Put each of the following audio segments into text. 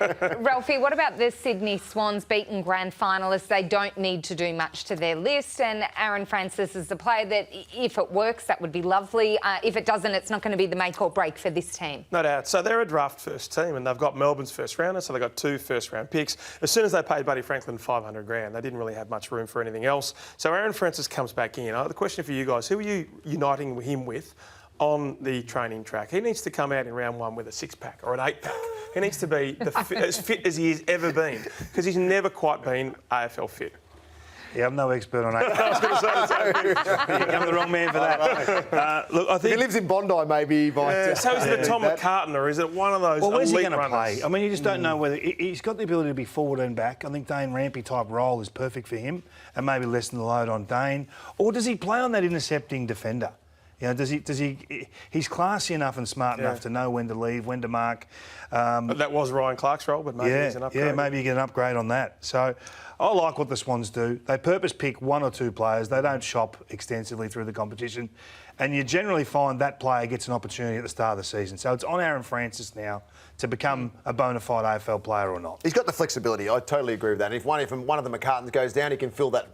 Ralphie, what about the Sydney Swans beaten grand finalists? They don't need to do much to their list, and Aaron Francis is the player that, if it works, that would be lovely. If it doesn't, it's not going to be the make or break for this team. No doubt. So they're a draft first team, and they've got Melbourne's first rounder, so they've got 2 first-round picks. As soon as they paid Buddy Franklin $500,000, they didn't really have much room for anything else. So Aaron Francis comes back in. The question for you guys, who are you uniting him with on the training track? He needs to come out in round 1 with a 6-pack or an 8-pack. He needs to be as fit as he has ever been, because he's never quite been AFL fit. Yeah, I'm no expert on 8. I was going to say the same thing. I'm the wrong man for that. Look, I think if he lives in Bondi, maybe he might. So is it Tom McCartan, or is it one of those? Well, where's he going to runners? play? I mean, you just don't know whether he's got the ability to be forward and back. I think Dane Rampy type role is perfect for him, and maybe lessen the load on Dane. Or does he play on that intercepting defender? You know, does he? He's classy enough and smart enough to know when to leave, when to mark. That was Ryan Clark's role, but maybe he's an upgrade. Yeah, maybe you get an upgrade on that. So I like what the Swans do. They purpose pick 1 or 2 players. They don't shop extensively through the competition. And you generally find that player gets an opportunity at the start of the season. So it's on Aaron Francis now to become a bona fide AFL player or not. He's got the flexibility. I totally agree with that. If one of the McCartans goes down, he can fill that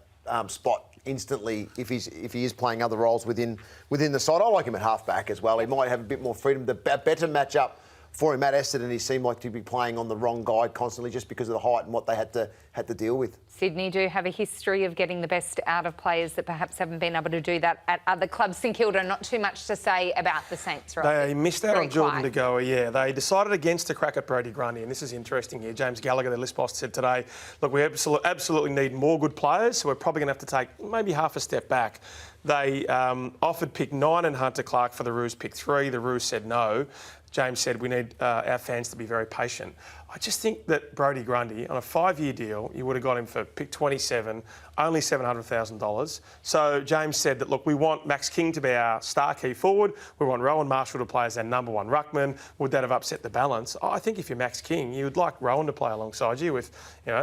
spot instantly if he is playing other roles within the side. I like him at half-back as well. He might have a bit more freedom. A better match-up for him at Essendon, he seemed like to be playing on the wrong guide constantly just because of the height and what they had to deal with. Sydney do have a history of getting the best out of players that perhaps haven't been able to do that at other clubs. St Kilda, not too much to say about the Saints, right? They missed out on Jordan De Goa, yeah. They decided against a crack at Brody Grundy, and this is interesting here. James Gallagher, the list boss, said today, look, we absolutely need more good players, so we're probably going to have to take maybe half a step back. They offered pick 9 and Hunter Clark for the Roos pick 3. The Roos said no. James said we need our fans to be very patient. I just think that Brody Grundy, on a 5-year deal, you would have got him for pick 27, only $700,000. So James said that, look, we want Max King to be our star key forward. We want Rowan Marshall to play as our number 1 ruckman. Would that have upset the balance? I think if you're Max King, you would like Rowan to play alongside you with,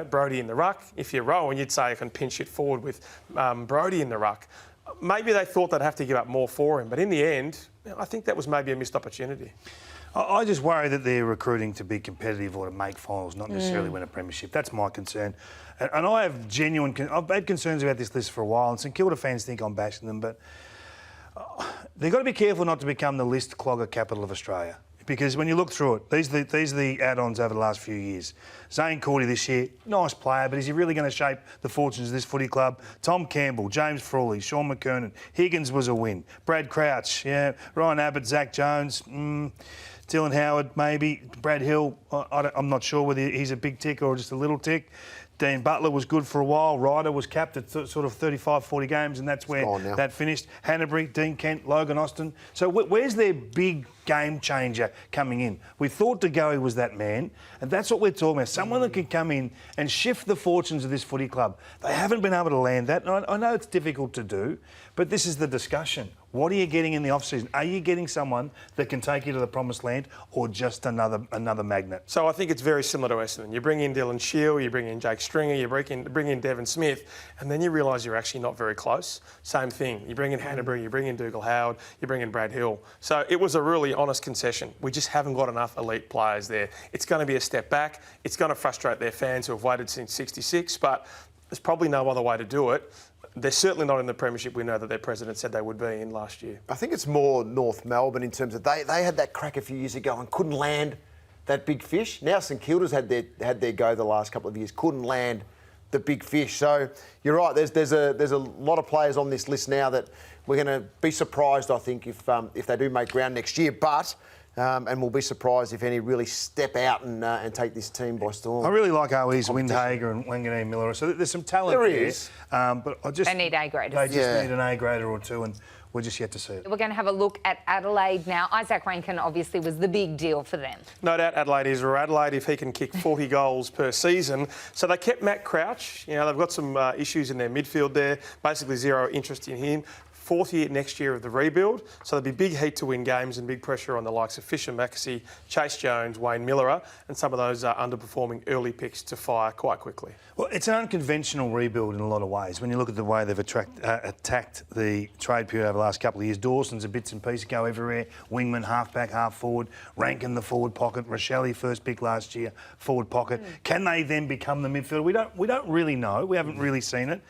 Brody in the ruck. If you're Rowan, you'd say I can pinch it forward with Brody in the ruck. Maybe they thought they'd have to give up more for him, but in the end, I think that was maybe a missed opportunity. I just worry that they're recruiting to be competitive or to make finals, not necessarily win a premiership. That's my concern. And I have I've had concerns about this list for a while, and St Kilda fans think I'm bashing them, but they've got to be careful not to become the list clogger capital of Australia. Because when you look through it, these are the add-ons over the last few years. Zane Cordy this year, nice player, but is he really going to shape the fortunes of this footy club? Tom Campbell, James Frawley, Sean McKernan, Higgins was a win. Brad Crouch, Ryan Abbott, Zach Jones, Dylan Howard, maybe. Brad Hill, I'm not sure whether he's a big tick or just a little tick. Dean Butler was good for a while. Ryder was capped at sort of 35, 40 games, and that's where that finished. Hanbury, Dean Kent, Logan Austin. So where's their big game changer coming in? We thought De Goey was that man, and that's what we're talking about. Someone that could come in and shift the fortunes of this footy club. They haven't been able to land that. And I know it's difficult to do, but this is the discussion. What are you getting in the off-season? Are you getting someone that can take you to the promised land, or just another magnet? So I think it's very similar to Essendon. You bring in Dylan Shield, you bring in Jake Stringer, you bring in Devon Smith, and then you realise you're actually not very close. Same thing. You bring in Hanbury, you bring in Dougal Howard, you bring in Brad Hill. So it was a really honest concession. We just haven't got enough elite players there. It's going to be a step back. It's going to frustrate their fans who have waited since '66, but there's probably no other way to do it. They're certainly not in the premiership we know that their president said they would be in last year. I think it's more North Melbourne in terms of they had that crack a few years ago and couldn't land that big fish. Now St Kilda's had their go the last couple of years, couldn't land the big fish. So you're right. There's a lot of players on this list now that we're going to be surprised, I think, if they do make ground next year. But and we'll be surprised if any really step out and take this team by storm. I really like Owies, Windhager and Wanganeen Miller. So there's some talent there. There is. But they need A-graders. They just need an A-grader or two, and we're just yet to see it. We're going to have a look at Adelaide now. Isaac Rankin obviously was the big deal for them. No doubt Adelaide is Adelaide if he can kick 40 goals per season. So they kept Matt Crouch. They've got some issues in their midfield there. Basically zero interest in him. fourth year next year of the rebuild, so there'll be big heat to win games and big pressure on the likes of Fisher McAsey, Chase Jones, Wayne Miller, and some of those underperforming early picks to fire quite quickly. Well, it's an unconventional rebuild in a lot of ways. When you look at the way they've attacked the trade period over the last couple of years, Dawson's a bits and pieces, go everywhere. Wingman, half-back, half-forward. Rankin, the forward pocket. Rochelle, first pick last year, forward pocket. Can they then become the midfielder? We don't really know. We haven't really seen it.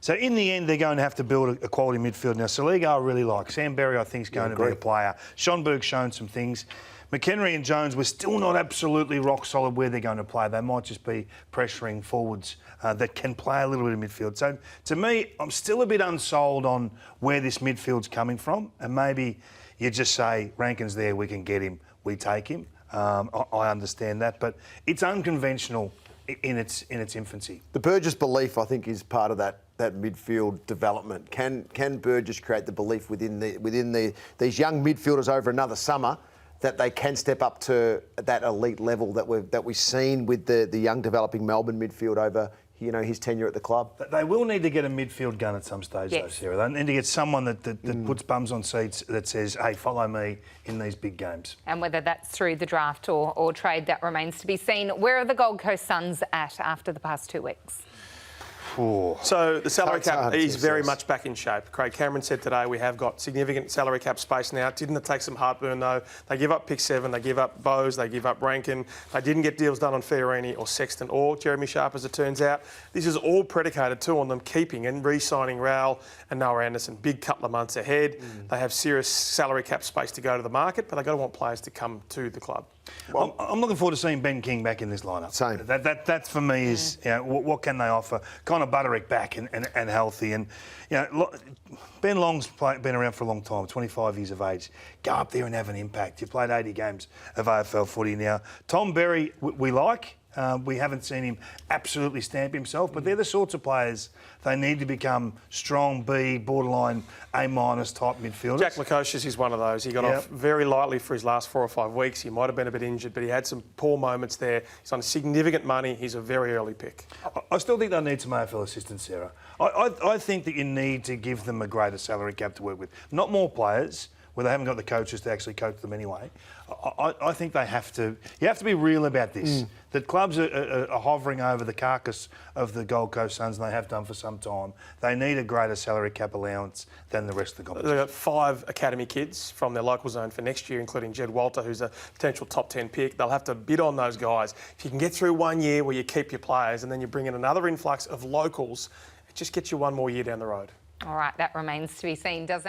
So in the end, they're going to have to build a quality midfield. Now, Saliga I really like. Sam Berry, I think, is going to be a player. Schonberg's shown some things. McHenry and Jones, we're still not absolutely rock solid where they're going to play. They might just be pressuring forwards that can play a little bit of midfield. So to me, I'm still a bit unsold on where this midfield's coming from. And maybe you just say, Rankin's there, we can get him, we take him. I understand that, but it's unconventional in its infancy. The Burgess belief, I think, is part of that midfield development. Can Burgess create the belief within these young midfielders over another summer that they can step up to that elite level that we've seen with the young developing Melbourne midfield over his tenure at the club? They will need to get a midfield gun at some stage, though, Sarah. They need to get someone that puts bums on seats, that says, hey, follow me in these big games. And whether that's through the draft or trade, that remains to be seen. Where are the Gold Coast Suns at after the past 2 weeks? So the salary cap is very much back in shape. Craig Cameron said today we have got significant salary cap space now. Didn't it take some heartburn though? They give up pick 7, they give up Bowes, they give up Rankin. They didn't get deals done on Fiorini or Sexton or Jeremy Sharp, as it turns out. This is all predicated too on them keeping and re-signing Rowell and Noah Anderson. Big couple of months ahead. They have serious salary cap space to go to the market, but they've got to want players to come to the club. Well, I'm looking forward to seeing Ben King back in this lineup. Same. That for me is, what can they offer? Connor Butterick back and healthy. And, Ben Long's been around for a long time, 25 years of age. Go up there and have an impact. You've played 80 games of AFL footy now. Tom Berry, we like. We haven't seen him absolutely stamp himself, but they're the sorts of players they need to become strong B, borderline A- type midfielders. Jack Lukosius is one of those. He got off very lightly for his last 4 or 5 weeks. He might have been a bit injured, but he had some poor moments there. He's on significant money. He's a very early pick. I still think they need some AFL assistance, Sarah. I think that you need to give them a greater salary cap to work with. Not more players, where they haven't got the coaches to actually coach them anyway. I think they have to. You have to be real about this. That clubs are hovering over the carcass of the Gold Coast Suns, and they have done for some time. They need a greater salary cap allowance than the rest of the competition. They've got 5 academy kids from their local zone for next year, including Jed Walter, who's a potential top 10 pick. They'll have to bid on those guys. If you can get through 1 year where you keep your players and then you bring in another influx of locals, it just gets you 1 more year down the road. All right, that remains to be seen, doesn't it?